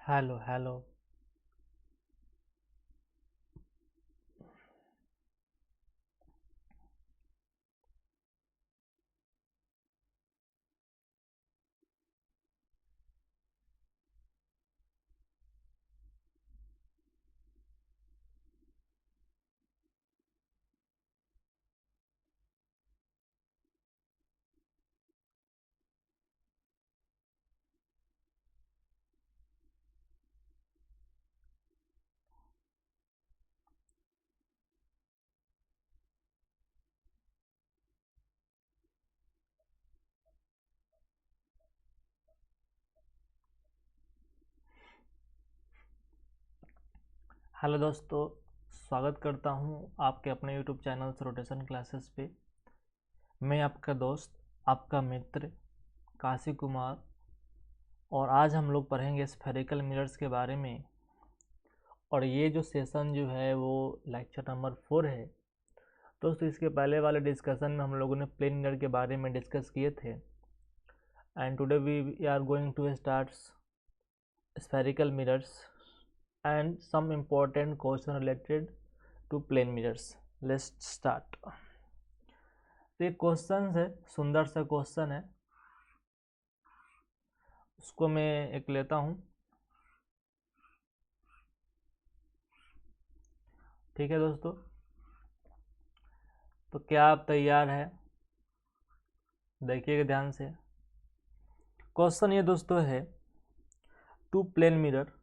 Hello hello. Hello दोस्तों, स्वागत करता हूं आपके अपने यूट्यूब चैनल रोटेशन क्लासेस पे। मैं आपका दोस्त, आपका मित्र काशी कुमार, और आज हम लोग पढ़ेंगे स्फेरिकल मिरर्स के बारे में। और ये जो सेशन जो है वो लेक्चर नंबर 4 है। दोस्तों, इसके पहले वाले डिस्कशन में हम लोगों ने प्लेन मिरर के बारे में डिस्कस किए थे। And today we are going to start spherical mirrors and some important question related to plane mirrors. Let's start. तो एक क्वेश्चन है, सुंदर सा क्वेश्चन है, उसको मैं एक लेता हूँ। ठीक है दोस्तों, तो क्या आप तैयार है? देखिएगा ध्यान से। क्वेश्चन ये दोस्तों है, two plane mirror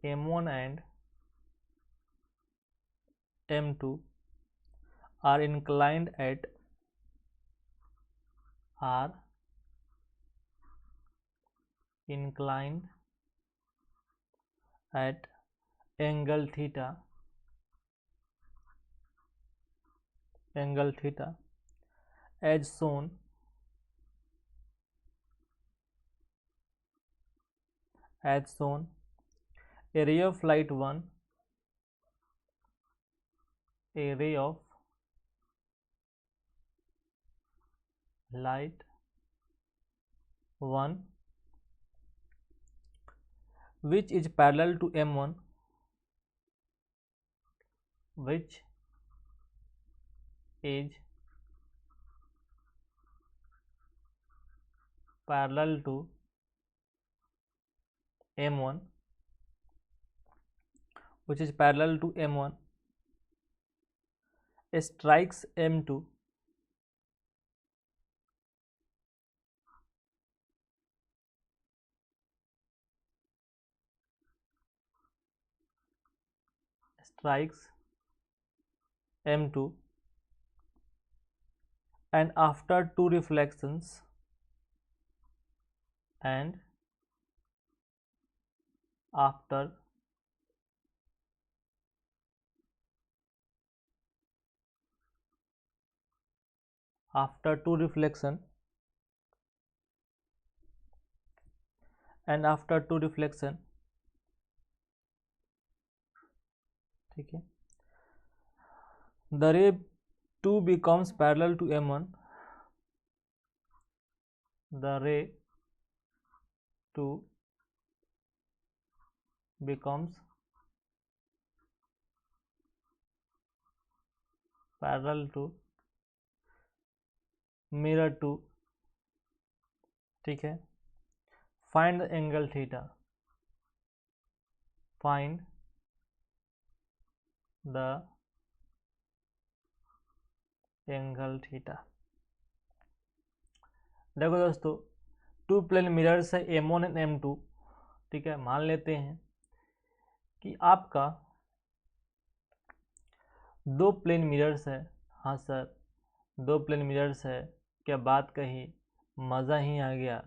M1 and M2 are inclined at angle theta as shown a ray of light 1 which is parallel to M1 which is parallel to M1 strikes M2 and after two reflections and after two reflection ठीक है, the ray 2 becomes parallel to M1 the ray 2 becomes parallel to mirror 2। ठीक है, find the angle theta, find the angle theta। देखो दोस्तों, two plane mirrors है M1 and M2। ठीक है, मान लेते हैं कि आपका दो प्लेन मिरर्स है। हाँ सर, दो प्लेन मिरर्स है, क्या बात कही, मज़ा ही आ गया।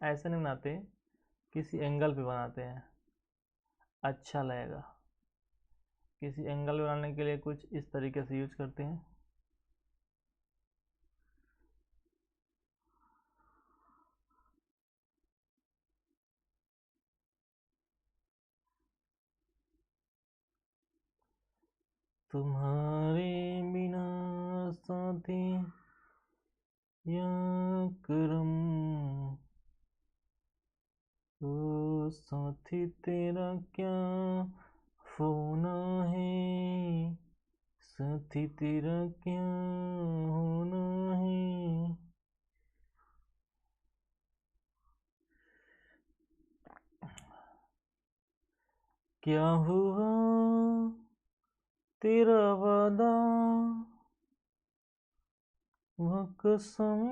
ऐसे नहीं बनाते, किसी एंगल पे बनाते हैं, अच्छा लगेगा। किसी एंगल बनाने के लिए कुछ इस तरीके से यूज करते हैं। तुम्हारे बिना साथी या करम, ओ साथी तेरा क्या होना है, साथी तेरा क्या होना है। क्या हुआ तेरा वादा, वह कसम,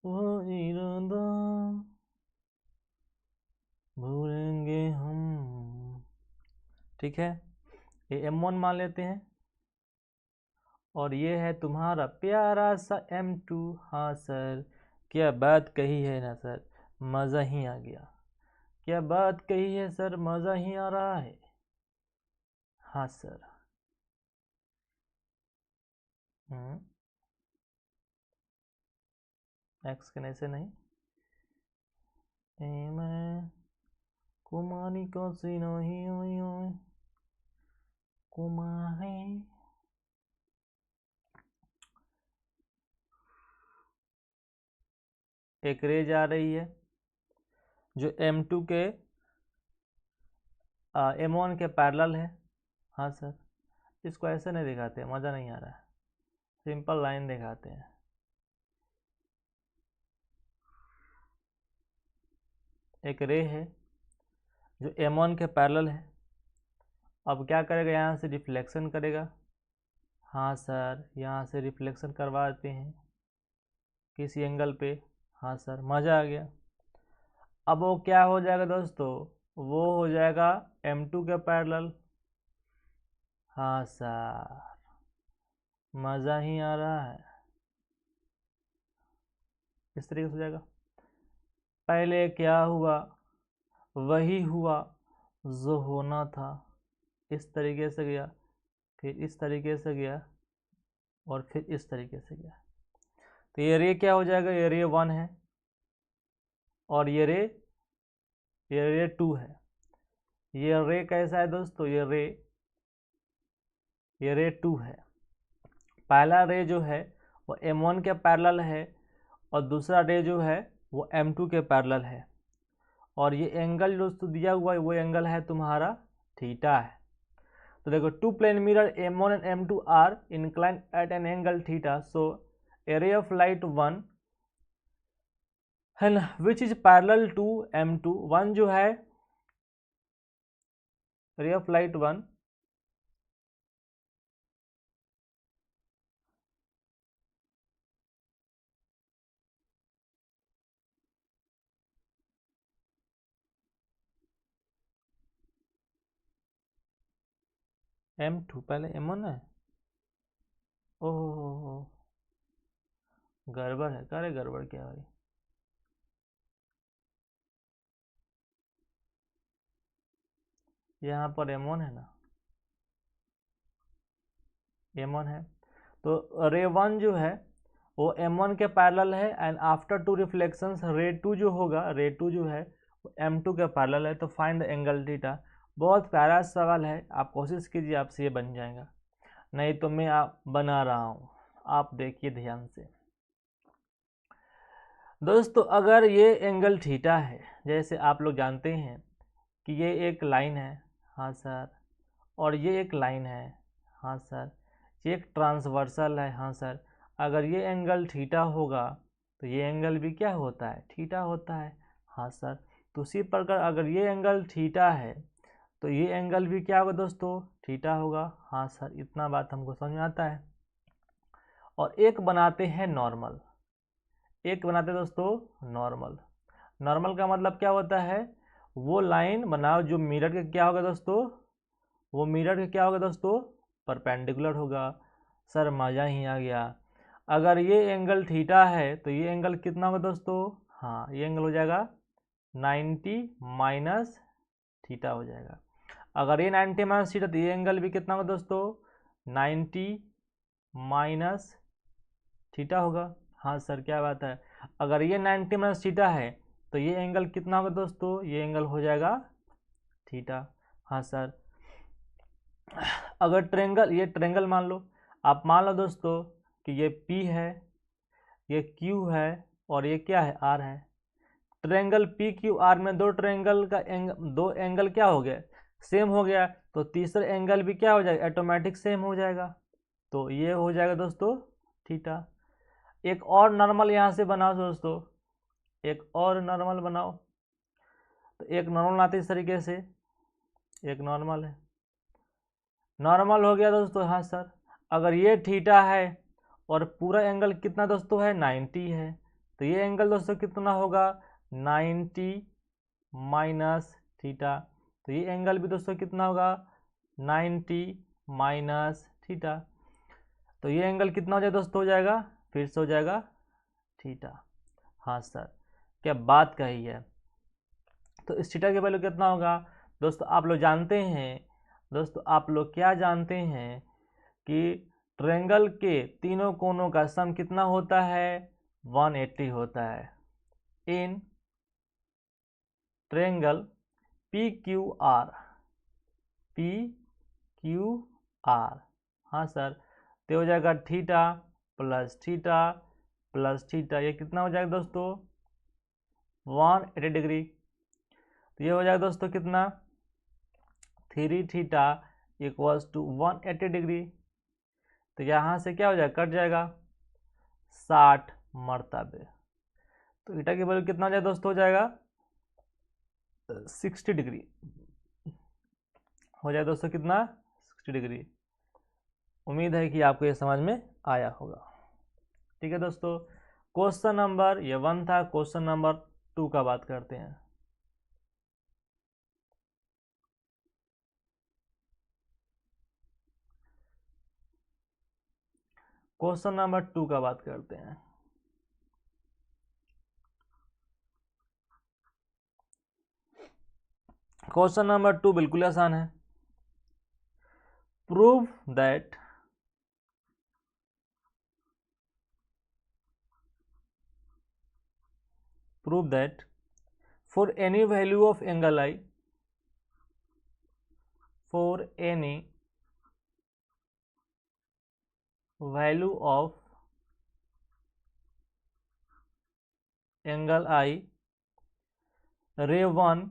वह इरादा, भूलेंगे हम। ठीक है, ये M1 मान लेते हैं और ये है तुम्हारा प्यारा सा M2। हाँ सर, क्या बात कही है ना सर, मज़ा ही आ गया। क्या बात कही है सर, मज़ा ही आ रहा है। हाँ सर। एक्स के से नहीं, मैं कुमारी का सी नहीं कुमारी। एक रे जा रही है जो M2 के M1 के पैरेलल है। हाँ सर, इसको ऐसे नहीं दिखाते, मज़ा नहीं आ रहा है, सिंपल लाइन दिखाते हैं। एक रे है जो M1 के पैरेलल है। अब क्या करेगा, यहाँ से रिफ्लेक्शन करेगा। हाँ सर, यहाँ से रिफ्लेक्शन करवाते हैं किसी एंगल पे। हाँ सर, मज़ा आ गया। अब वो क्या हो जाएगा दोस्तों, वो हो जाएगा M2 के पैरेलल। हाँ सर, मज़ा ही आ रहा है। इस तरीके से हो जाएगा। पहले क्या हुआ, वही हुआ जो होना था। इस तरीके से गया, फिर इस तरीके से गया, और फिर इस तरीके से गया। तो ये रे क्या हो जाएगा, ये रे 1 है, और ये रे 2 है। ये रे कैसा है दोस्तों, ये रे 2 है। पहला रे जो है वो M1 के पैरेलल है, और दूसरा रे जो है वो M2 के पैरेलल है। और ये एंगल दोस्तों दिया हुआ है, वो एंगल है तुम्हारा थीटा है। तो देखो, two plane mirror M1 and M2 are inclined at an angle theta, so a ray of light 1 है ना, which is parallel to M2। One जो है रे ऑफ लाइट 1 M2 पहले M1 है। ओहो, गड़बड़ है। अरे गड़बड़ क्या भाई, यहाँ पर M1 है ना, M1 है। तो रे 1 जो है वो M1 के पैरेलल है, एंड आफ्टर टू रिफ्लेक्शंस रे 2 जो होगा, रे 2 जो है वो M2 के पैरेलल है। तो फाइंड द एंगल थीटा। बहुत प्यारा सवाल है, आप कोशिश कीजिए, आपसे ये बन जाएगा। नहीं तो मैं आप बना रहा हूँ, आप देखिए ध्यान से। दोस्तों, अगर ये एंगल थीटा है, जैसे आप लोग जानते हैं कि ये एक लाइन है। हाँ सर, और ये एक लाइन है। हाँ सर, ये एक ट्रांसवर्सल है। हाँ सर, अगर ये एंगल थीटा होगा तो ये एंगल भी क्या होता है, थीटा होता है। हाँ सर, तो उसी प्रकार अगर ये एंगल थीटा है तो ये एंगल भी क्या होगा दोस्तों, थीटा होगा। हाँ सर, इतना बात हमको समझ में आता है। और एक बनाते हैं नॉर्मल, एक बनाते हैं दोस्तों नॉर्मल। नॉर्मल का मतलब क्या होता है, वो लाइन बनाओ जो मिरर के क्या होगा दोस्तों, वो मिरर के क्या होगा दोस्तों, परपेंडिकुलर होगा। सर मज़ा ही आ गया। अगर ये एंगल थीटा है तो ये एंगल कितना होगा दोस्तों, हाँ ये एंगल हो जाएगा 90 माइनस थीटा हो जाएगा। अगर ये 90 माइनस थीटा तो ये एंगल भी कितना होगा दोस्तों, 90 माइनस थीटा होगा। हाँ सर, क्या बात है। अगर ये 90 माइनस थीटा है तो ये एंगल कितना होगा दोस्तों, ये एंगल हो जाएगा थीटा। हाँ सर, अगर ट्रेंगल, ये ट्रेंगल मान लो, आप मान लो दोस्तों कि ये P है, ये Q है और ये क्या है, R है। ट्रेंगल PQR में दो ट्रेंगल का दो एंगल क्या हो गया, सेम हो गया, तो तीसरा एंगल भी क्या हो जाएगा, ऑटोमेटिक सेम हो जाएगा। तो ये हो जाएगा दोस्तों थीटा। एक और नॉर्मल यहाँ से बनाओ दोस्तों, एक और नॉर्मल बनाओ। तो एक नॉर्मल आते इस तरीके से, एक नॉर्मल है, नॉर्मल हो गया दोस्तों। हाँ सर, अगर ये थीटा है और पूरा एंगल कितना दोस्तों है, 90 है, तो ये एंगल दोस्तों कितना होगा, 90 माइनस थीटा। तो ये एंगल भी दोस्तों कितना होगा, 90 माइनस थीटा। तो ये एंगल कितना हो जाएगा दोस्तों, हो जाएगा फिर से हो जाएगा थीटा। हाँ सर, क्या बात कही है। तो इस थीटा की वैल्यू कितना होगा दोस्तों, आप लोग जानते हैं दोस्तों, आप लोग क्या जानते हैं कि ट्रायंगल के तीनों कोनों का सम कितना होता है, 180 होता है। इन ट्रायंगल PQR, PQR, हाँ सर, तो हो जाएगा theta plus theta plus theta, ये कितना हो जाएगा दोस्तों, 180 डिग्री। तो ये हो जाएगा दोस्तों कितना, 3 थीटा इक्वल्स टू 180 डिग्री। तो यहाँ से क्या हो जाएगा, कट जाएगा 60 मरतबे। तो ईटा की वैल्यू कितना हो जाएगा दोस्तों, हो जाएगा 60 डिग्री, हो जाएगा दोस्तों कितना, 60 डिग्री। उम्मीद है कि आपको ये समझ में आया होगा। ठीक है दोस्तों, क्वेश्चन नंबर ये 1 था। क्वेश्चन नंबर 2 का बात करते हैं। क्वेश्चन नंबर 2 का बात करते हैं। क्वेश्चन नंबर 2 बिल्कुल आसान है। Prove that for any value of angle I, for any value of angle I, ray 1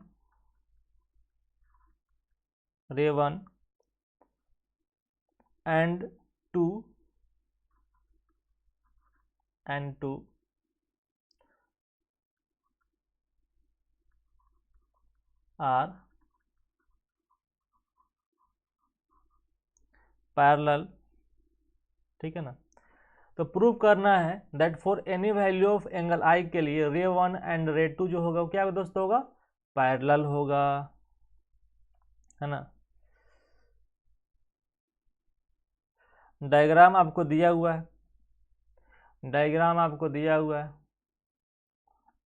and 2 are parallel. ठीक है ना, तो प्रूव करना है that for any value of angle i के लिए रे 1 एंड रे 2 जो होगा वो क्या दोस्तों होगा, पैरेलल होगा, है ना। डायग्राम आपको दिया हुआ है, डायग्राम आपको दिया हुआ है,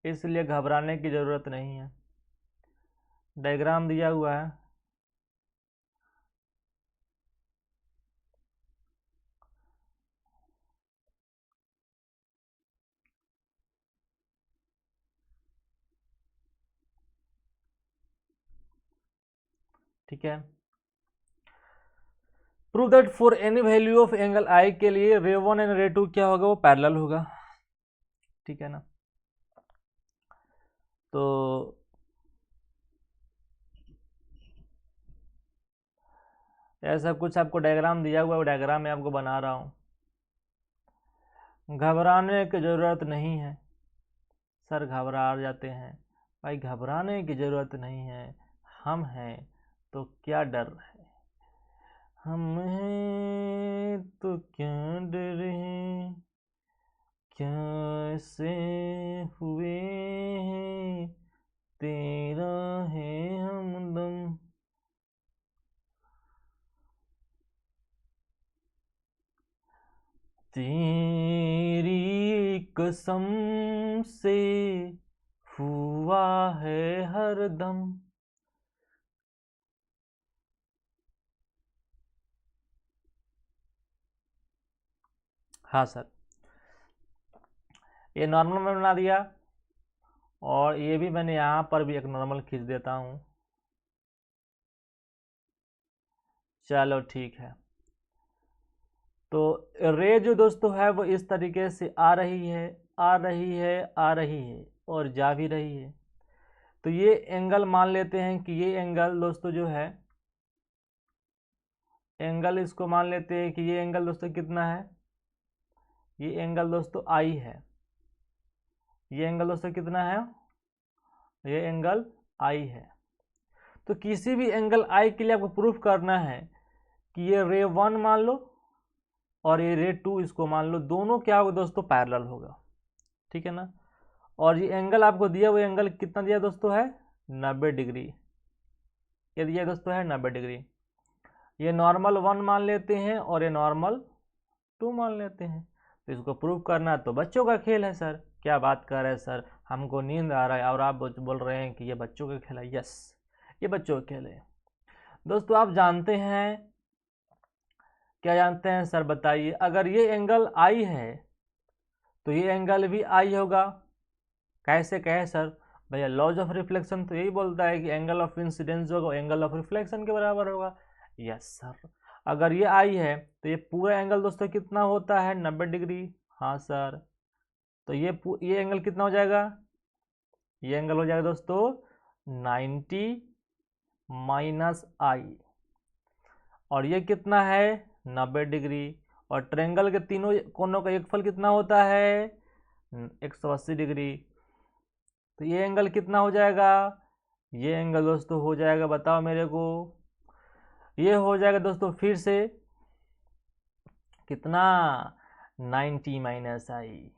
इसलिए घबराने की ज़रूरत नहीं है। डायग्राम दिया हुआ है, ठीक है। Prove that for any value of angle i के लिए रे 1 एंड रे 2 क्या होगा, वो पैरेलल होगा। ठीक है ना, तो ऐसा कुछ आपको डायग्राम दिया हुआ है, वो डायग्राम मैं आपको बना रहा हूँ। घबराने की ज़रूरत नहीं है। सर घबरा जाते हैं, भाई घबराने की ज़रूरत नहीं है, हम हैं तो क्या डर है, हम हैं तो क्या डर है, कैसे हुए हैं तेरा है हमदम। तेरी कसम से हुआ है हरदम। हाँ सर, ये नॉर्मल में बना दिया और ये भी मैंने यहाँ पर भी एक नॉर्मल खींच देता हूँ। चलो ठीक है। तो रे जो दोस्तों है वो इस तरीके से आ रही है, आ रही है, आ रही है और जा भी रही है। तो ये एंगल मान लेते हैं कि ये एंगल दोस्तों जो है, एंगल इसको मान लेते हैं कि ये एंगल दोस्तों कितना है, ये एंगल दोस्तों आई है। ये एंगल दोस्तों कितना है, ये एंगल आई है। तो किसी भी एंगल आई के लिए आपको प्रूफ करना है कि ये रे 1 मान लो और ये रे 2 इसको मान लो, दोनों क्या होगा दोस्तों, पैरेलल होगा। ठीक है ना। और ये एंगल आपको दिया हुआ एंगल कितना दिया दोस्तों है, 90 डिग्री। ये दिया दोस्तों है 90 डिग्री। ये नॉर्मल 1 मान लेते हैं और ये नॉर्मल 2 मान लेते हैं। तो इसको प्रूव करना तो बच्चों का खेल है सर। क्या बात कर रहे हैं सर, हमको नींद आ रहा है और आप बोल रहे हैं कि ये बच्चों का खेल है। यस, ये बच्चों का खेल है। दोस्तों आप जानते हैं, क्या जानते हैं सर बताइए, अगर ये एंगल आई है तो ये एंगल भी आई होगा। कैसे कहे सर, भैया लॉज ऑफ रिफ्लेक्शन तो यही बोलता है कि एंगल ऑफ इंसिडेंस जो होगा एंगल ऑफ रिफ्लेक्शन के बराबर होगा। यस सर, अगर ये आई है तो ये पूरा एंगल दोस्तों कितना होता है, 90 डिग्री। हाँ सर, तो ये एंगल कितना हो जाएगा, ये एंगल हो जाएगा दोस्तों 90 माइनस आई, और ये कितना है 90 डिग्री। और ट्रायंगल के तीनों कोनों का योगफल कितना होता है 180 डिग्री। तो ये एंगल कितना हो जाएगा, ये एंगल दोस्तों हो जाएगा, बताओ मेरे को, ये हो जाएगा दोस्तों फिर से कितना 90 माइनस आई।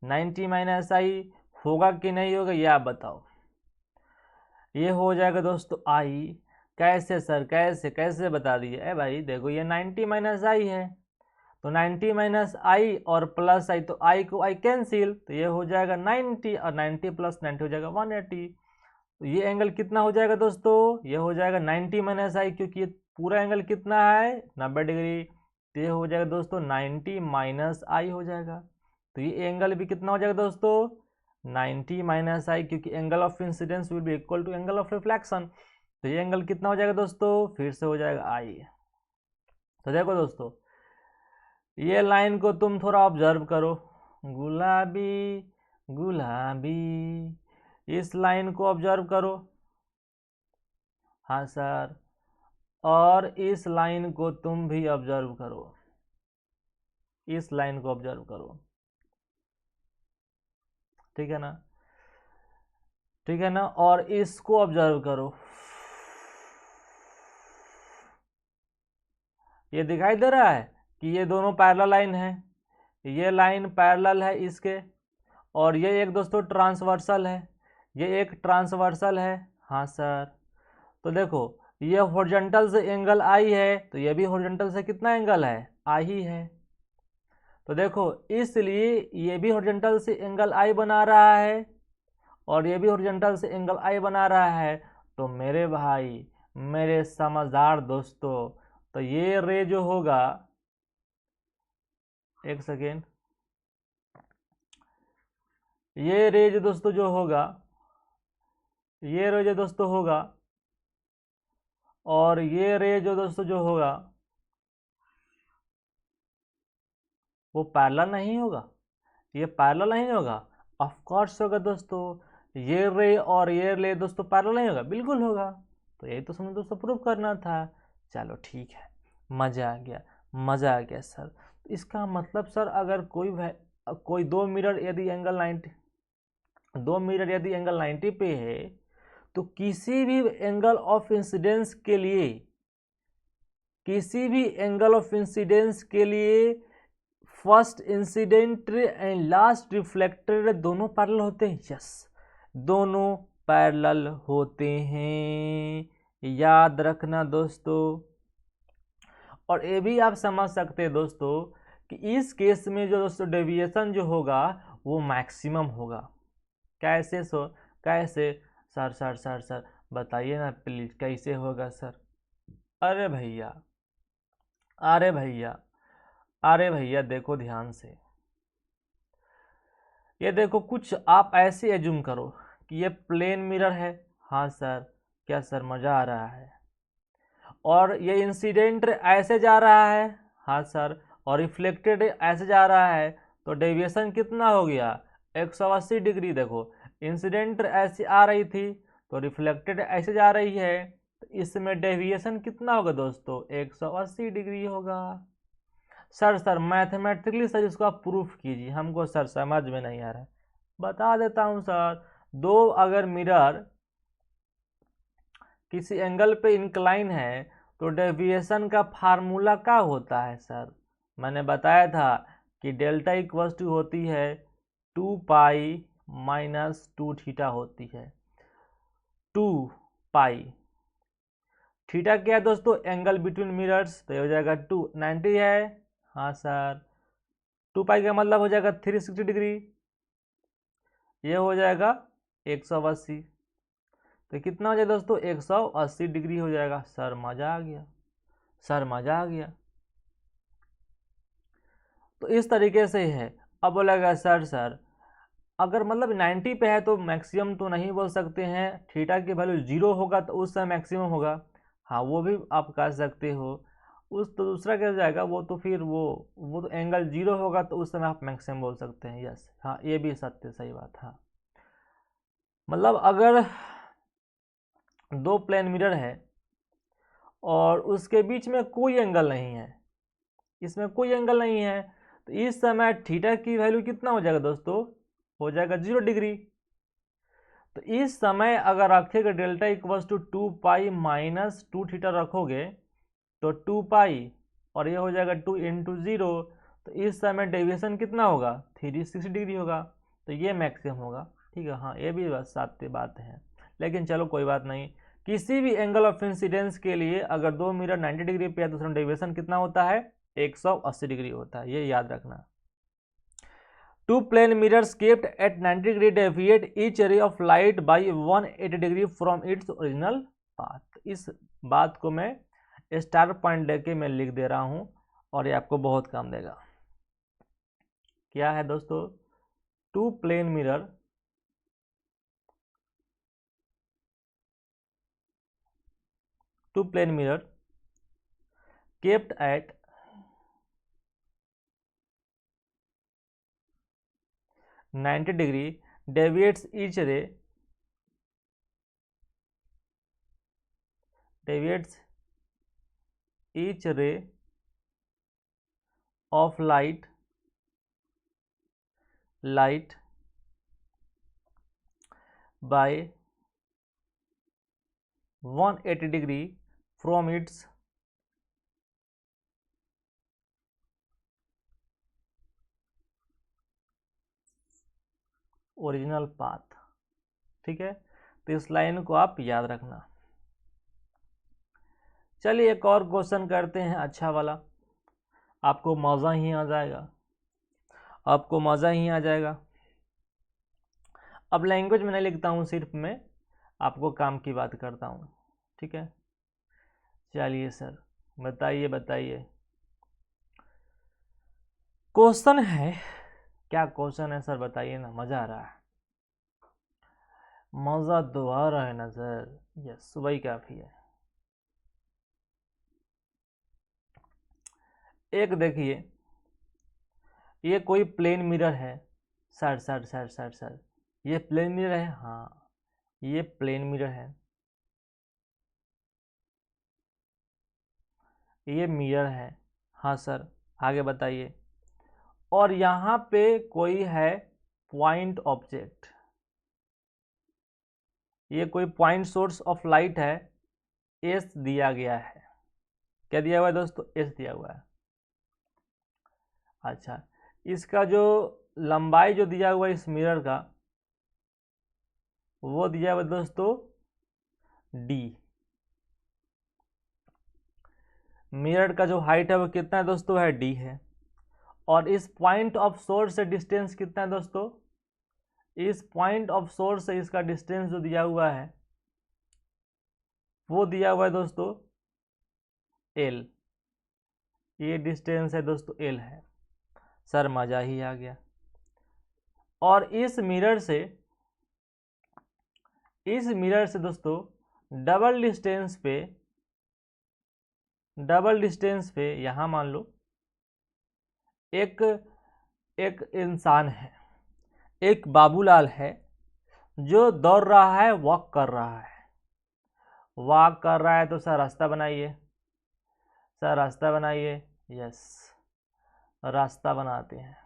90 माइनस आई होगा कि नहीं होगा ये आप बताओ। ये हो जाएगा दोस्तों आई। कैसे सर, कैसे कैसे बता दिए, ए भाई देखो ये 90 माइनस आई है, तो 90 माइनस आई और प्लस आई, तो आई को आई कैंसिल, तो ये हो जाएगा 90 और 90 प्लस 90 हो जाएगा 180। तो ये एंगल कितना हो जाएगा दोस्तों, ये हो जाएगा 90 माइनस आई, क्योंकि ये पूरा एंगल कितना है 90 डिग्री। तो ये हो जाएगा दोस्तों 90 माइनस आई हो जाएगा। तो ये एंगल भी कितना हो जाएगा दोस्तों 90 माइनस आई, क्योंकि angle of incidence will be equal to angle of reflection. तो ये एंगल कितना हो जाएगा दोस्तों, फिर से हो जाएगा आई। तो देखो दोस्तों, ये लाइन को तुम थोड़ा ऑब्जर्व करो, गुलाबी गुलाबी, इस लाइन को ऑब्जर्व करो। हाँ सर, और इस लाइन को तुम भी ऑब्जर्व करो, इस लाइन को ऑब्जर्व करो। ठीक है ना, ठीक है ना, और इसको ऑब्जर्व करो। ये दिखाई दे रहा है कि ये दोनों पैरेलल लाइन है, ये लाइन पैरेलल है इसके, और ये एक दोस्तों ट्रांसवर्सल है, ये एक ट्रांसवर्सल है। हाँ सर, तो देखो ये हॉरिजॉन्टल से एंगल आई है, तो ये भी हॉरिजॉन्टल से कितना एंगल है, आई ही है। तो देखो इसलिए ये भी हॉरिजॉन्टल से एंगल आई बना रहा है और ये भी हॉरिजॉन्टल से एंगल आई बना रहा है। तो मेरे भाई, मेरे समझदार दोस्तों, तो ये रे जो होगा, एक सेकेंड, ये रे जो दोस्तों जो होगा, ये रे जो दोस्तों होगा, और ये रे जो दोस्तों जो होगा वो पैरेलल नहीं होगा, ये पैरेलल नहीं होगा, ऑफ कोर्स होगा दोस्तों। ये रे और ये रे दोस्तों पैरेलल नहीं होगा, बिल्कुल होगा। तो यही तो समझ दोस्तों प्रूव करना था। चलो ठीक है, मज़ा आ गया, मज़ा आ गया सर। तो इसका मतलब सर, अगर कोई दो मिरर यदि एंगल 90 पे है, तो किसी भी एंगल ऑफ इंसिडेंस के लिए, किसी भी एंगल ऑफ इंसिडेंस के लिए first incident and last reflected दोनों पैरेलल होते हैं। यस, दोनों पैरेलल होते हैं, याद रखना दोस्तों। और ये भी आप समझ सकते हैं दोस्तों कि इस केस में जो दोस्तों डेविएशन जो होगा वो मैक्सिमम होगा। कैसे कैसे सर सर सर सर बताइए ना प्लीज, कैसे होगा सर। अरे भैया, अरे भैया, अरे भैया देखो ध्यान से, ये देखो कुछ आप ऐसे एज्यूम करो कि ये प्लेन मिरर है। हाँ सर, क्या सर मज़ा आ रहा है। और ये इंसिडेंट ऐसे जा रहा है, हाँ सर, और रिफ्लेक्टेड ऐसे जा रहा है, तो डेविएशन कितना हो गया 180 डिग्री। देखो इंसिडेंट ऐसे आ रही थी तो रिफ्लेक्टेड ऐसे जा रही है, तो इसमें डेविएशन कितना होगा दोस्तों 180 डिग्री होगा। सर मैथमेटिकली सर इसको आप प्रूफ कीजिए, हमको सर समझ में नहीं आ रहा है। बता देता हूँ सर, दो अगर मिरर किसी एंगल पे इंक्लाइन है तो डेविएशन का फार्मूला क्या होता है सर, मैंने बताया था कि डेल्टा इक्वल टू होती है 2 पाई माइनस 2 थीटा होती है। 2 पाई थीटा क्या है दोस्तों, एंगल बिटवीन मिरर्स, तो ये हो जाएगा 290 है, हाँ सर। 2 पाई का मतलब हो जाएगा 360 डिग्री, ये हो जाएगा 180, तो कितना हो जाएगा दोस्तों 180 डिग्री हो जाएगा। सर मजा आ गया, सर मजा आ गया। तो इस तरीके से है। अब बोलेगा सर अगर मतलब 90 पे है तो मैक्सिमम तो नहीं बोल सकते हैं, थीटा की वैल्यू 0 होगा तो उस समय मैक्सिमम होगा, हाँ वो भी आप कह सकते हो। उस तो दूसरा क्या जाएगा, वो तो फिर वो तो एंगल 0 होगा तो उस समय आप मैक्सिमम बोल सकते हैं। यस हाँ, ये भी सत्य सही बात। हाँ मतलब अगर दो प्लेन मिरर है और उसके बीच में कोई एंगल नहीं है, इसमें कोई एंगल नहीं है, तो इस समय थीटा की वैल्यू कितना हो जाएगा दोस्तों, हो जाएगा 0 डिग्री। तो इस समय अगर रखेगा delta equals to 2 pi minus 2 theta रखोगे तो 2 पाई और ये हो जाएगा 2 इंटू 0, तो इस समय डेविएशन कितना होगा 360 डिग्री होगा, तो ये मैक्सिमम होगा। ठीक है, हाँ ये भी बस सात बात है, लेकिन चलो कोई बात नहीं। किसी भी एंगल ऑफ इंसिडेंस के लिए अगर दो मिरर 90 डिग्री पे है तो उसमें डेविएशन कितना होता है 180 डिग्री होता है, ये याद रखना। Two plane mirrors kept at 90 degree deviate each ray of light by 180 degree from its original path। इस बात को मैं स्टार पॉइंट लेके मैं लिख दे रहा हूं और ये आपको बहुत काम देगा। क्या है दोस्तों, two plane mirror kept at 90 degree deviates each ray of light by 180 degree from its original path. ठीक है, तो इस लाइन को आप याद रखना। चलिए एक और क्वेश्चन करते हैं अच्छा वाला, आपको मज़ा ही आ जाएगा, आपको मज़ा ही आ जाएगा। अब लैंग्वेज में नहीं लिखता हूँ, सिर्फ मैं आपको काम की बात करता हूँ। ठीक है, चलिए सर बताइए बताइए, क्वेश्चन है, क्या क्वेश्चन है सर बताइए ना, मज़ा आ रहा है, मज़ा तो आ रहा है ना सर, यस वही काफ़ी है। एक देखिए, ये कोई प्लेन मिरर है, सर ये प्लेन मिरर है, हाँ ये प्लेन मिरर है, ये मिरर है, हाँ सर आगे बताइए। और यहाँ पे कोई है पॉइंट ऑब्जेक्ट, ये कोई पॉइंट सोर्स ऑफ लाइट है, एस दिया गया है। क्या दिया हुआ है दोस्तों, एस दिया हुआ है। अच्छा, इसका जो लंबाई जो दिया हुआ है इस मिरर का, वो दिया हुआ है दोस्तों डी। मिरर का जो हाइट है वो कितना है दोस्तों, है डी है। और इस पॉइंट ऑफ सोर्स से डिस्टेंस कितना है दोस्तों, इस पॉइंट ऑफ सोर्स से इसका डिस्टेंस जो दिया हुआ है वो दिया हुआ है दोस्तों एल, ये डिस्टेंस है दोस्तों एल है। सर मजा ही आ गया। और इस मिरर से दोस्तों डबल डिस्टेंस पे डबल डिस्टेंस पे यहाँ मान लो एक एक इंसान है, एक बाबूलाल है जो दौड़ रहा है, वॉक कर रहा है। वॉक कर रहा है तो सर रास्ता बनाइए, सर रास्ता बनाइए। यस, रास्ता बनाते हैं।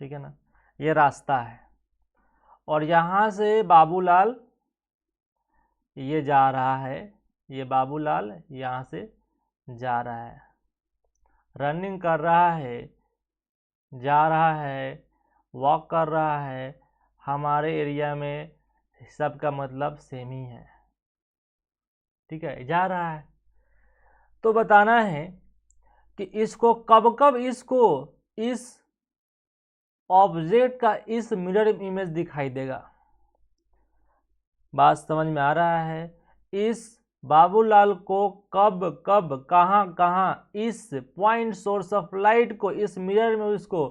ठीक है ना, ये रास्ता है और यहाँ से बाबूलाल ये जा रहा है, ये बाबूलाल यहाँ से जा रहा है, रनिंग कर रहा है, जा रहा है, वॉक कर रहा है। हमारे एरिया में सबका मतलब सेम ही है। ठीक है, जा रहा है तो बताना है कि इसको कब कब इसको इस ऑब्जेक्ट का इस मिरर इमेज दिखाई देगा। बात समझ में आ रहा है? इस बाबूलाल को कब कब कहाँ कहाँ इस पॉइंट सोर्स ऑफ लाइट को इस मिरर में उसको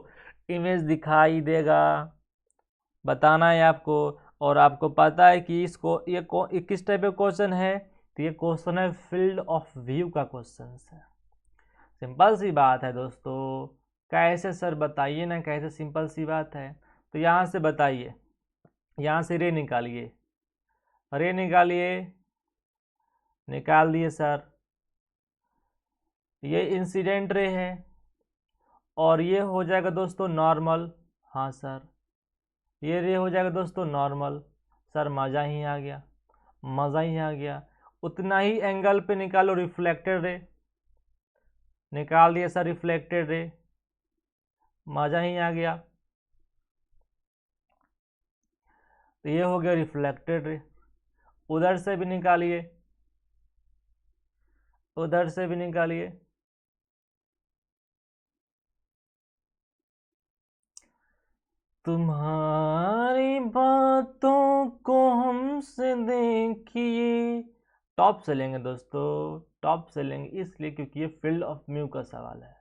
इमेज दिखाई देगा, बताना है आपको। और आपको पता है कि इसको ये किस टाइप का क्वेश्चन है, तो ये क्वेश्चन है फील्ड ऑफ व्यू का क्वेश्चन है। सिंपल सी बात है दोस्तों। कैसे सर बताइए ना, कैसे सिंपल सी बात है। तो यहाँ से बताइए, यहाँ से रे निकालिए, रे निकालिए, निकाल दिए सर। ये इंसिडेंट रे है और ये हो जाएगा दोस्तों नॉर्मल। हाँ सर, ये रे हो जाएगा दोस्तों नॉर्मल। सर मज़ा ही आ गया, मज़ा ही आ गया। उतना ही एंगल पे निकालो रिफ्लेक्टेड रे, निकाल दिया सर रिफ्लेक्टेड रे, मज़ा ही आ गया। तो ये हो गया रिफ्लेक्टेड रे। उधर से भी निकालिए, उधर से भी निकालिए। तुम्हारी बातों को हमसे देखिए, टॉप से लेंगे दोस्तों, टॉप से लेंगे इसलिए क्योंकि ये फील्ड ऑफ व्यू का सवाल है,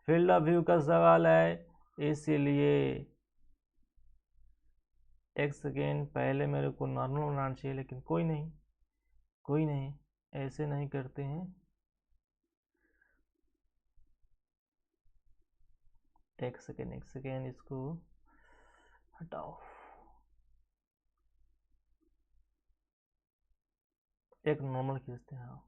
फील्ड ऑफ व्यू का सवाल है, इसीलिए। एक सेकेंड, पहले मेरे को नॉर्मल बनाना चाहिए, लेकिन कोई नहीं, कोई नहीं, ऐसे नहीं करते हैं। एक सेकेंड, एक सेकेंड, इसको हटाओ। एक नॉर्मल खींचते हैं। हाँ,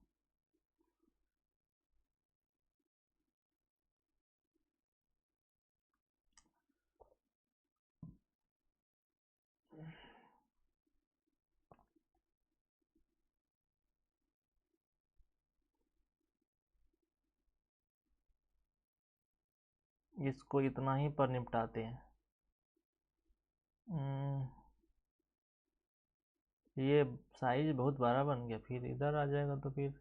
इसको इतना ही पर निपटाते हैं। ये साइज बहुत बड़ा बन गया, फिर इधर आ जाएगा तो फिर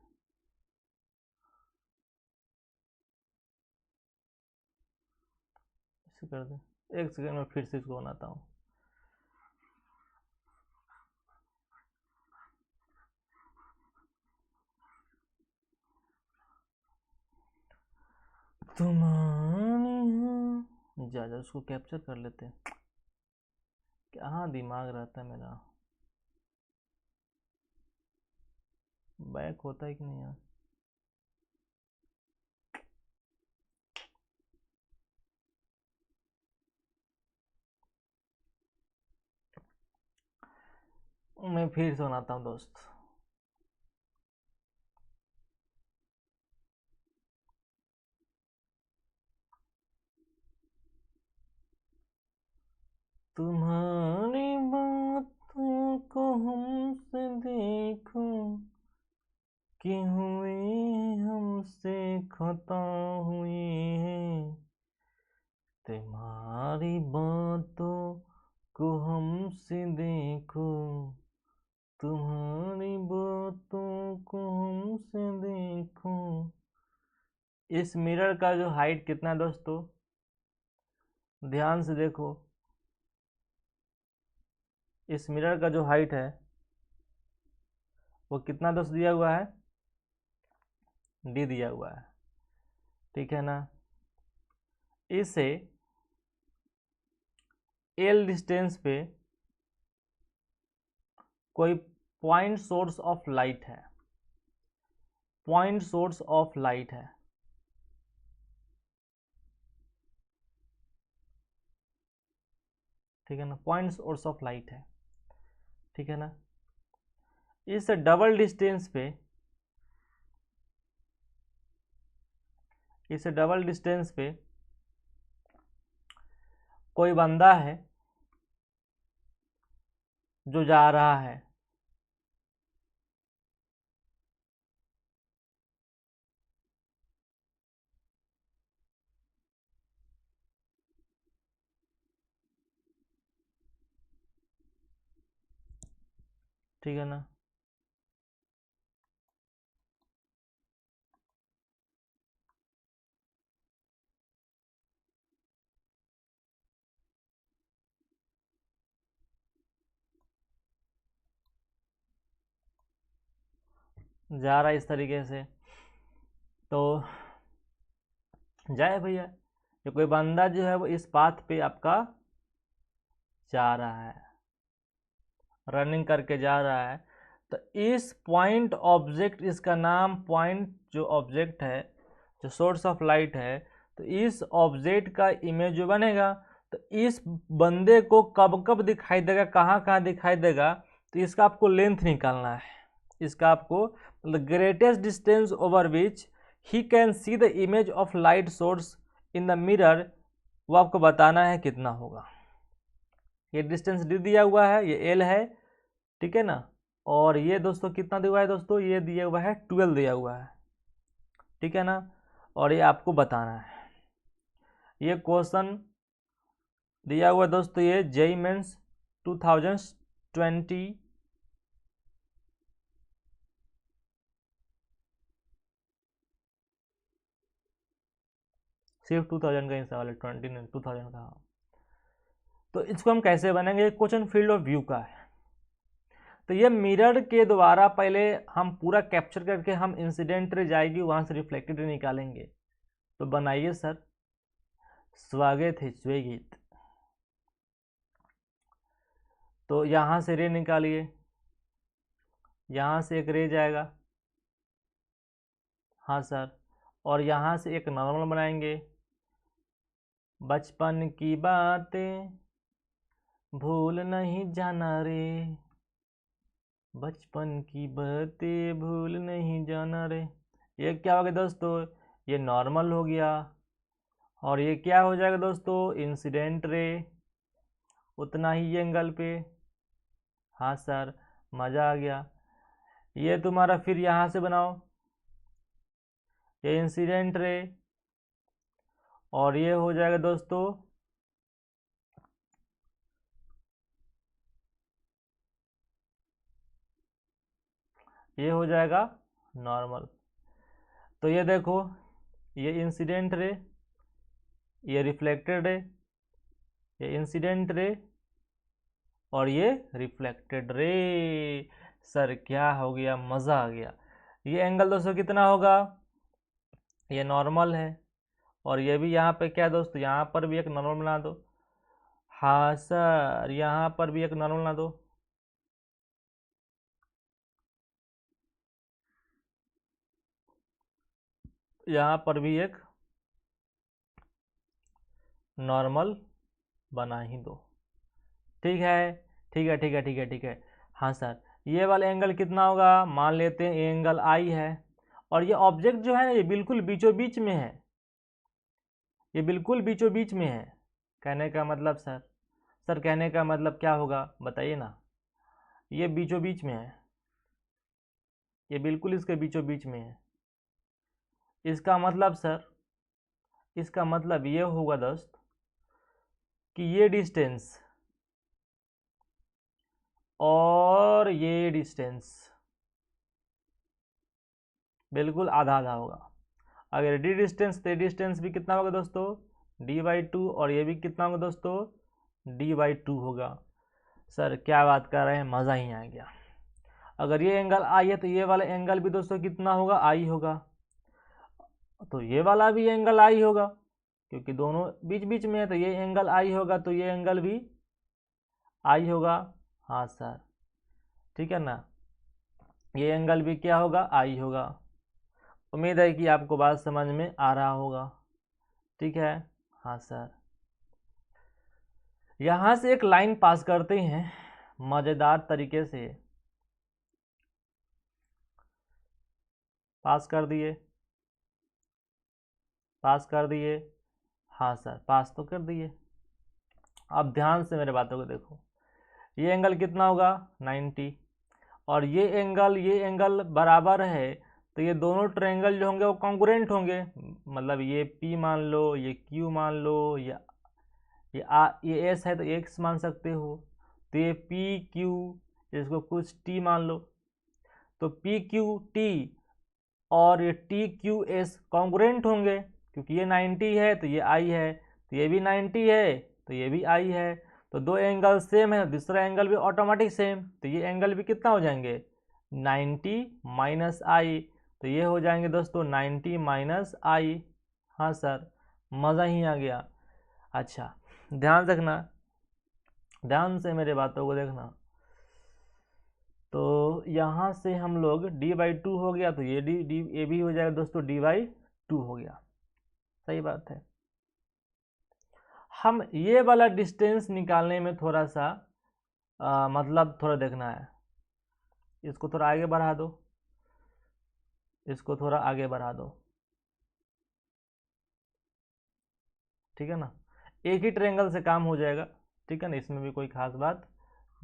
इसे कर दें। एक सेकेंड में फिर से इसको बनाता हूँ। तुम्हारी जा जा उसको कैप्चर कर लेते हैं। कहाँ दिमाग रहता है मेरा, बैक होता है कि नहीं यार। मैं फिर सुनाता हूँ दोस्त। तुम्हारी बातों को हमसे देखो कि हुए हमसे खता हुई है, तुम्हारी बातों को हमसे देखो, तुम्हारी बातों को हमसे देखो। इस मिरर का जो हाइट कितना है दोस्तों, ध्यान से देखो। इस मिरर का जो हाइट है वो कितना दोस्त दिया हुआ है, डी दिया हुआ है, ठीक है ना। इसे एल डिस्टेंस पे कोई पॉइंट सोर्स ऑफ लाइट है, पॉइंट सोर्स ऑफ लाइट है, ठीक है ना, पॉइंट सोर्स ऑफ लाइट है, ठीक है ना। इस डबल डिस्टेंस पे, इस डबल डिस्टेंस पे कोई बंदा है जो जा रहा है, ठीक है ना। जा रहा है इस तरीके से, तो जाए भैया, ये कोई बंदा जो है वो इस पाथ पे आपका जा रहा है, रनिंग करके जा रहा है। तो इस पॉइंट ऑब्जेक्ट, इसका नाम पॉइंट जो ऑब्जेक्ट है, जो सोर्स ऑफ लाइट है, तो इस ऑब्जेक्ट का इमेज जो बनेगा, तो इस बंदे को कब कब दिखाई देगा, कहाँ कहाँ दिखाई देगा, तो इसका आपको लेंथ निकालना है। इसका आपको मतलब greatest distance over which he can see the image of light source in the mirror, वो आपको बताना है कितना होगा। ये डिस्टेंस डी दिया हुआ है, ये एल है, ठीक है ना। और ये दोस्तों कितना दिया हुआ है दोस्तों, ये दिया हुआ है 12 दिया हुआ है, ठीक है ना। और ये आपको बताना है। ये क्वेश्चन दिया हुआ दोस्तों, ये जेईई मेंस 2020 सिर्फ 2000 का ही सवाल है, 20 नहीं 2000 का। तो इसको हम कैसे बनाएंगे, क्वेश्चन फील्ड ऑफ व्यू का है। तो ये मिरर के द्वारा पहले हम पूरा कैप्चर करके हम इंसिडेंट रे जाएगी, वहां से रिफ्लेक्टेड रे निकालेंगे। तो बनाइए सर, स्वागत है स्वेगीत। तो यहाँ से रे निकालिए, यहाँ से एक रे जाएगा, हाँ सर, और यहाँ से एक नॉर्मल बनाएंगे। बचपन की बातें भूल नहीं जाना रे, बचपन की बातें भूल नहीं जाना रे। ये क्या हो गया दोस्तों, ये नॉर्मल हो गया। और ये क्या हो जाएगा दोस्तों, इंसिडेंट रे, उतना ही एंगल पे। हाँ सर, मज़ा आ गया। ये तुम्हारा फिर यहाँ से बनाओ, ये इंसिडेंट रे, और ये हो जाएगा दोस्तों ये हो जाएगा नॉर्मल। तो ये देखो, ये इंसिडेंट रे, ये रिफ्लेक्टेड रे, ये इंसिडेंट रे, और ये रिफ्लेक्टेड रे। सर क्या हो गया, मज़ा आ गया। ये एंगल दोस्तों कितना होगा, ये नॉर्मल है, और ये भी यहाँ पे क्या दोस्तों, यहाँ पर भी एक नॉर्मल बना दो। हाँ सर, यहाँ पर भी एक नॉर्मल बना दो। यहाँ पर भी एक नॉर्मल बना ही दो, ठीक है, ठीक है, ठीक है, ठीक है, ठीक है। हाँ सर, ये वाला एंगल कितना होगा, मान लेते हैं ये एंगल आई है, और ये ऑब्जेक्ट जो है ना, ये बिल्कुल बीचों बीच में है, ये बिल्कुल बीचों बीच में है। कहने का मतलब सर कहने का मतलब क्या होगा बताइए ना, ये बीचों बीच में है, ये बिल्कुल इसके बीचों बीच में है। इसका मतलब सर, इसका मतलब ये होगा दोस्त कि ये डिस्टेंस और ये डिस्टेंस बिल्कुल आधा आधा होगा। अगर डी डिस्टेंस, तो डिस्टेंस भी कितना होगा दोस्तों, d/2, और ये भी कितना होगा दोस्तों, d/2 होगा। सर क्या बात कर रहे हैं, मज़ा ही आ गया। अगर ये एंगल आई है, तो ये वाला एंगल भी दोस्तों कितना होगा, आई होगा। तो ये वाला भी एंगल आई होगा, क्योंकि दोनों बीच बीच में है, तो ये एंगल आई होगा, तो ये एंगल भी आई होगा। हाँ सर, ठीक है ना, ये एंगल भी क्या होगा, आई होगा। उम्मीद है कि आपको बात समझ में आ रहा होगा, ठीक है। हाँ सर, यहाँ से एक लाइन पास करते हैं मज़ेदार तरीके से। पास कर दिए, पास कर दिए। हाँ सर, पास तो कर दिए। अब ध्यान से मेरे बातों को देखो, ये एंगल कितना होगा, 90, और ये एंगल बराबर है, तो ये दोनों ट्रायंगल जो होंगे वो कॉन्ग्रुएंट होंगे। मतलब ये P मान लो, ये Q मान लो, ये S है तो X मान सकते हो, तो ये PQ, इसको कुछ T मान लो, तो PQT और ये TQS कॉन्ग्रुएंट होंगे, क्योंकि ये 90 है तो ये I है, तो ये भी 90 है तो ये भी I है, तो दो एंगल सेम है, दूसरा एंगल भी ऑटोमेटिक सेम, तो ये एंगल भी कितना हो जाएंगे, 90 माइनस I, तो ये हो जाएंगे दोस्तों 90 माइनस I। हाँ सर, मज़ा ही आ गया। अच्छा, ध्यान रखना, ध्यान से मेरे बातों को देखना। तो यहाँ से हम लोग d/2 हो गया, तो ये ये भी हो जाएगा दोस्तों d/2 हो गया। सही बात है। हम ये वाला डिस्टेंस निकालने में थोड़ा सा मतलब थोड़ा देखना है। इसको थोड़ा आगे बढ़ा दो, इसको थोड़ा आगे बढ़ा दो, ठीक है ना, एक ही ट्रायंगल से काम हो जाएगा, ठीक है ना, इसमें भी कोई खास बात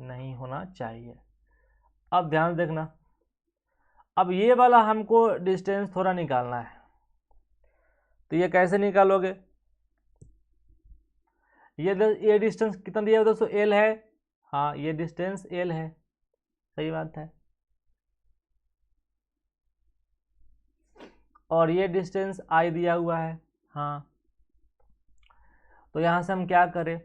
नहीं होना चाहिए। अब ध्यान देखना, अब ये वाला हमको डिस्टेंस थोड़ा निकालना है, तो ये कैसे निकालोगे, ये डिस्टेंस कितना दिया हुआ दोस्तों, L है। हाँ, ये डिस्टेंस L है, सही बात है, और ये डिस्टेंस I दिया हुआ है। हाँ, तो यहाँ से हम क्या करें,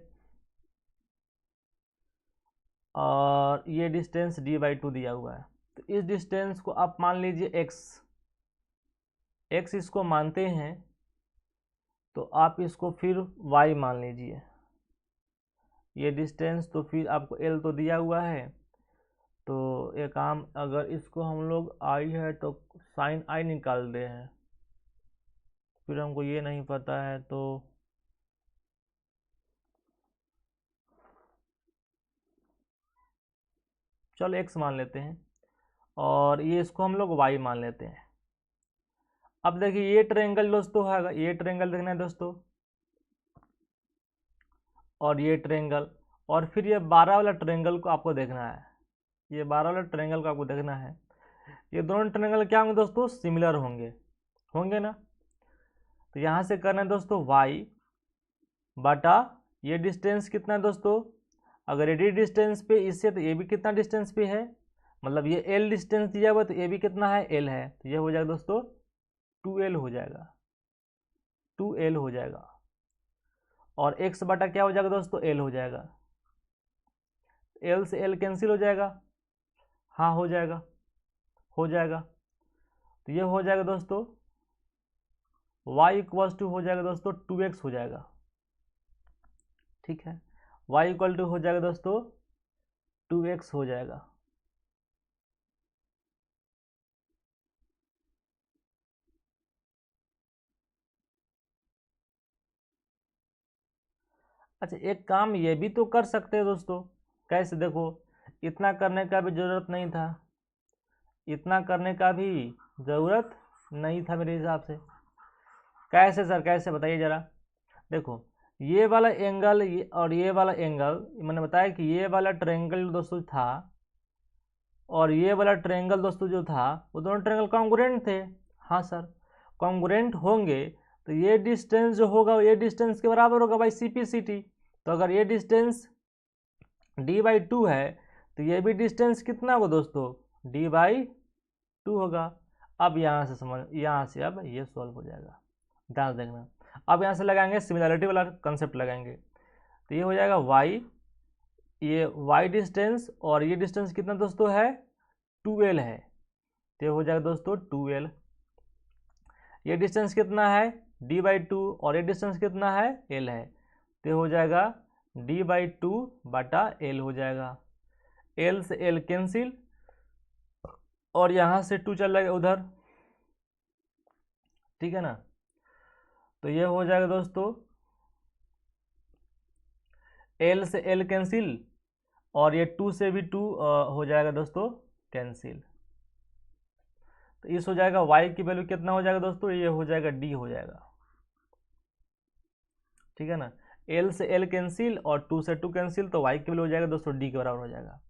और ये डिस्टेंस d/2 दिया हुआ है, तो इस डिस्टेंस को आप मान लीजिए x इसको मानते हैं, तो आप इसको फिर y मान लीजिए। ये डिस्टेंस तो फिर आपको L तो दिया हुआ है, तो एक काम, अगर इसको हम लोग I है तो साइन I निकाल दे हैं, फिर हमको ये नहीं पता है तो चलो x मान लेते हैं, और ये इसको हम लोग y मान लेते हैं। अब देखिए ये ट्रायंगल दोस्तों है, ये ट्रायंगल देखना है दोस्तों, और ये ट्रायंगल, और फिर ये 12 वाला ट्रायंगल को आपको देखना है, ये 12 वाला ट्रायंगल को आपको देखना है। ये दोनों ट्रायंगल क्या होंगे दोस्तों, सिमिलर होंगे, होंगे ना। तो यहाँ से करना है दोस्तों y बटा ये डिस्टेंस कितना है दोस्तों, अगर ये डिस्टेंस पे इससे, तो ये भी कितना डिस्टेंस पे है, मतलब ये L डिस्टेंस दिया हुआ, तो ये भी कितना है, L है, तो ये हो जाएगा दोस्तों 2L हो जाएगा, 2L हो जाएगा, और x बटा क्या हो जाएगा दोस्तों, L हो जाएगा, L से L कैंसिल हो जाएगा। हाँ, हो जाएगा, हो जाएगा, तो ये हो जाएगा दोस्तों y इक्वल्स टू हो जाएगा दोस्तों 2x हो जाएगा, ठीक है, y इक्वल टू हो जाएगा दोस्तों 2x हो जाएगा। अच्छा, एक काम ये भी तो कर सकते हैं दोस्तों, कैसे, देखो, इतना करने का भी ज़रूरत नहीं था, इतना करने का भी ज़रूरत नहीं था मेरे हिसाब से। कैसे सर, कैसे बताइए ज़रा। देखो, ये वाला एंगल, ये और ये वाला एंगल, मैंने बताया कि ये वाला ट्रायंगल दोस्तों था, और ये वाला ट्रायंगल दोस्तों जो था, वो दोनों ट्रायंगल कॉन्ग्रुएंट थे। हाँ सर, कॉन्ग्रुएंट होंगे तो ये डिस्टेंस जो होगा ये डिस्टेंस के बराबर होगा भाई CP/CT। तो अगर ये डिस्टेंस d/2 है, तो ये भी डिस्टेंस कितना होगा दोस्तों, d/2 होगा। अब यहाँ से समझ, यहाँ से अब ये सॉल्व हो जाएगा, ध्यान देखना। अब यहाँ से लगाएंगे सिमिलरिटी वाला कंसेप्ट लगाएंगे, तो ये हो जाएगा y, ये y डिस्टेंस, और ये डिस्टेंस कितना दोस्तों है, 2L है, तो ये हो जाएगा दोस्तों 2L। ये डिस्टेंस कितना है d/2 और ये डिस्टेंस कितना है l है, तो ये हो जाएगा d/2 बटा l हो जाएगा। l से l कैंसिल और यहाँ से 2 चल जाएगा उधर, ठीक है ना। तो ये हो जाएगा दोस्तों l से l कैंसिल और ये 2 से भी 2 हो जाएगा दोस्तों कैंसिल। तो इस हो जाएगा y की वैल्यू कितना हो जाएगा दोस्तों, ये हो जाएगा d हो जाएगा, ठीक है ना। l से l कैंसिल और 2 से 2 कैंसिल, तो y की वैल्यू हो जाएगा दोस्तों d के बराबर हो जाएगा।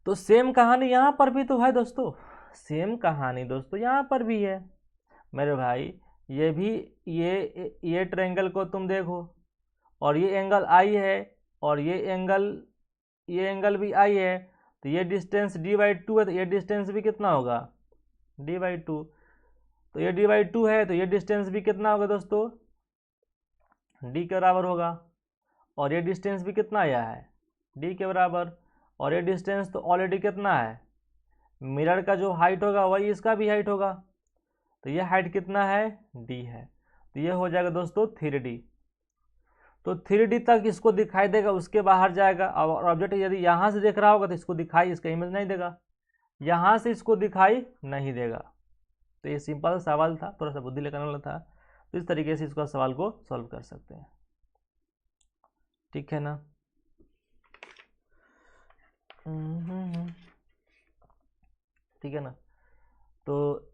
तो सेम कहानी यहाँ पर भी तो है दोस्तों, सेम कहानी दोस्तों यहाँ पर भी है मेरे भाई। ये भी ये ट्रायंगल को तुम देखो और ये एंगल I है और ये एंगल भी I है, तो ये डिस्टेंस d/2 है, तो ये डिस्टेंस भी कितना होगा d/2। तो ये d/2 है तो ये डिस्टेंस भी कितना होगा दोस्तों d के बराबर होगा। और ये डिस्टेंस भी कितना आया है d के बराबर, और ये डिस्टेंस तो ऑलरेडी कितना है, मिरर का जो हाइट होगा वही इसका भी हाइट होगा, तो ये हाइट कितना है d है, तो ये हो जाएगा दोस्तों 3d। तो 3d तक इसको दिखाई देगा, उसके बाहर जाएगा। और ऑब्जेक्ट यदि यहाँ से देख रहा होगा तो इसको दिखाई, इसका इमेज नहीं देगा, यहाँ से इसको दिखाई नहीं देगा। तो ये सिंपल सवाल था, थोड़ा सा बुद्धि लगाने वाला था, तो इस तरीके से इसका सवाल को सॉल्व कर सकते हैं, ठीक है ना। ठीक है ना। तो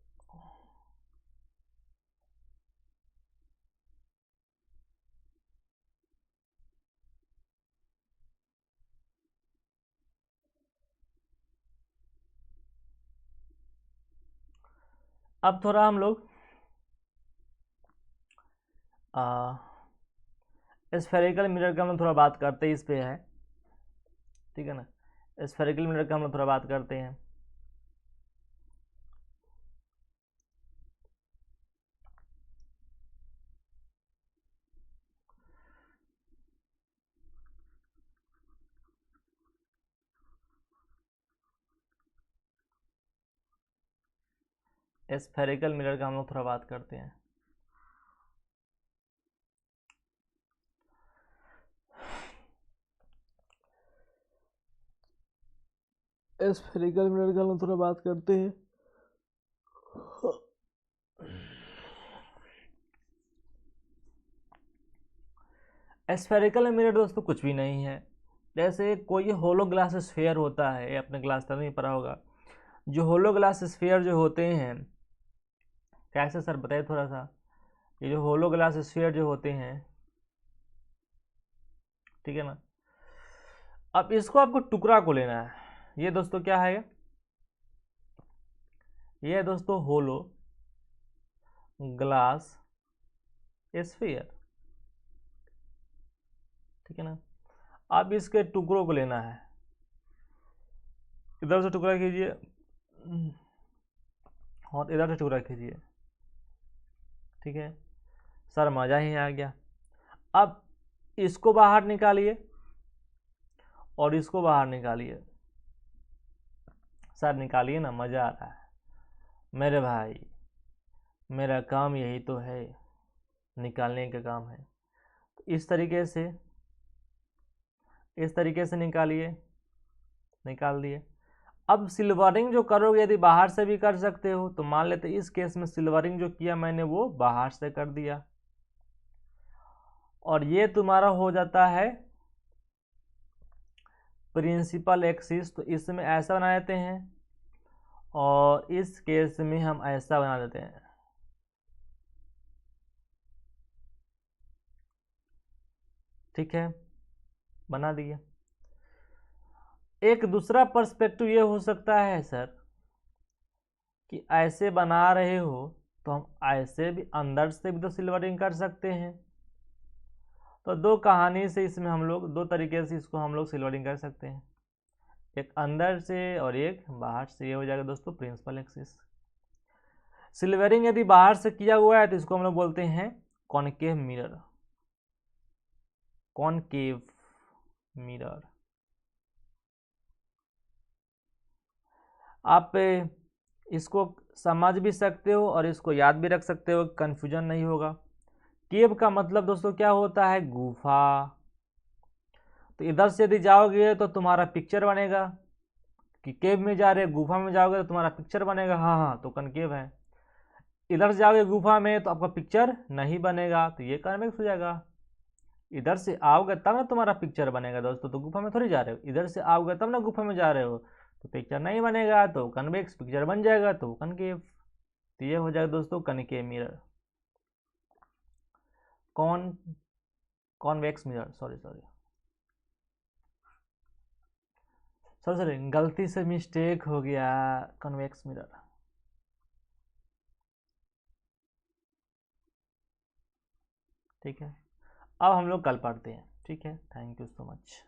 अब थोड़ा हम लोग स्फेरिकल मिरर का हम लोग थोड़ा बात करते हैं, इस पे है, ठीक है ना। स्फेरिकल मिरर का हम लोग थोड़ा बात करते हैं। स्फेरिकल मिरर का हम लोग थोड़ा बात करते हैं। स्फेरिकल मिरर का हम लोग थोड़ा बात करते हैं। स्फेरिकल मिरर दोस्तों कुछ भी नहीं है, जैसे कोई होलो ग्लास स्फीयर होता है, ये अपने ग्लास तक नहीं पड़ा होगा। जो होलो ग्लास स्फीयर जो होते हैं, कैसे सर बताइए थोड़ा सा। ये जो होलो ग्लास स्फीयर जो होते हैं, ठीक है ना। अब इसको आपको टुकड़ा को लेना है। ये दोस्तों क्या है, ये है दोस्तों होलो ग्लास स्फीयर, ठीक है ना। अब इसके टुकड़ों को लेना है, इधर से टुकड़ा कीजिए और इधर से टुकड़ा कीजिए, ठीक है। सर मज़ा ही आ गया। अब इसको बाहर निकालिए और इसको बाहर निकालिए। सर निकालिए ना, मज़ा आ रहा है मेरे भाई, मेरा काम यही तो है, निकालने का काम है। इस तरीके से निकालिए, निकाल दिए। अब सिल्वरिंग जो करोगे यदि बाहर से भी कर सकते हो, तो मान लेते इस केस में सिल्वरिंग जो किया मैंने वो बाहर से कर दिया, और ये तुम्हारा हो जाता है प्रिंसिपल एक्सिस। तो इसमें ऐसा बना देते हैं और इस केस में हम ऐसा बना देते हैं, ठीक है, बना दिए। एक दूसरा पर्सपेक्टिव ये हो सकता है सर कि ऐसे बना रहे हो तो हम ऐसे भी अंदर से भी तो सिल्वरिंग कर सकते हैं। तो दो कहानी से इसमें हम लोग दो तरीके से इसको हम लोग सिल्वरिंग कर सकते हैं, एक अंदर से और एक बाहर से। ये हो जाएगा दोस्तों प्रिंसिपल एक्सिस। सिल्वरिंग यदि बाहर से किया हुआ है तो इसको हम लोग बोलते हैं कॉनकेव मिरर, कॉनकेव मिरर। आप इसको समझ भी सकते हो और इसको याद भी रख सकते हो, कन्फ्यूजन नहीं होगा। केव का मतलब दोस्तों क्या होता है? गुफा। तो इधर से यदि जाओगे तो तुम्हारा पिक्चर बनेगा कि केव में जा रहे, गुफा में जाओगे तो तुम्हारा पिक्चर बनेगा, हाँ हाँ तो कनकेव है। इधर से जाओगे गुफा में तो आपका पिक्चर नहीं बनेगा, तो ये कन्वेक्स हो जाएगा। इधर से आओगे तब ना तुम्हारा पिक्चर बनेगा दोस्तों, तो गुफा में थोड़ी जा रहे हो, इधर से आओगे तब ना गुफा में जा रहे हो, तो पिक्चर नहीं बनेगा, तो कन्वेक्स पिक्चर बन जाएगा, तो कनकेव। तो ये हो जाएगा दोस्तों कनकेव मिरर। कौन convex mirror, sorry sorry sorry sorry, गलती से मिस्टेक हो गया, कन्वेक्स मिरर। ठीक है, अब हम लोग कल पढ़ते हैं। ठीक है, थैंक यू सो मच।